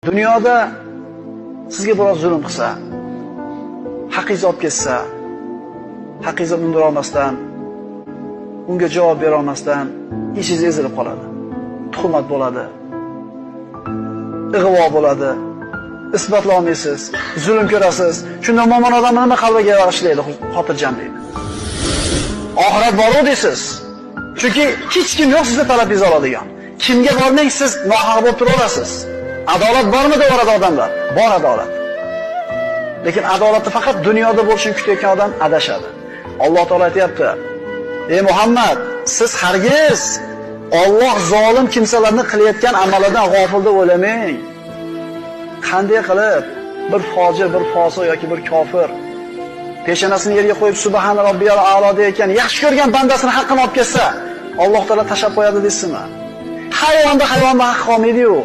Dunyoda sizga biroz zulm qilsa, haqqingizni olib ketsa, haqqingizni undira olmasdan, unga javob bera olmasdan ichingiz ezilib qoladi. Tuhmat bo'ladi. Ig'vo bo'ladi. Isbotlay olmaysiz, zulm ko'rasiz. Shunda mo'min odam nima qalbiga bag'ishlaydi, xotirjamlik. Oxirat bor deysiz. Chunki hech kim yo'q sizga talabingizni oladigan. Kimga bormang siz nohaq bo'lib tura olasiz. Adolat bormi deyoradi odamlar? Bor adolat. Lekin adolatni faqat dunyoda bo'lishini kutayotgan odam adashadi. Alloh taolo aytayapti: "Ey Muhammad, siz hargiz Alloh zolim kimsalarni qilayotgan amalidan g'ofil deb o'ylamang. Qanday qilib bir fojir, bir fosiq yoki bir kofir peshonasini yerga qo'yib subhan robbiyal a'lo deyotgan yaxshi ko'rgan bandasini haqqini olib ketsa, Alloh taolo tashab qo'yadi deysizmi? Hayvonda haq qolmaydi-yu.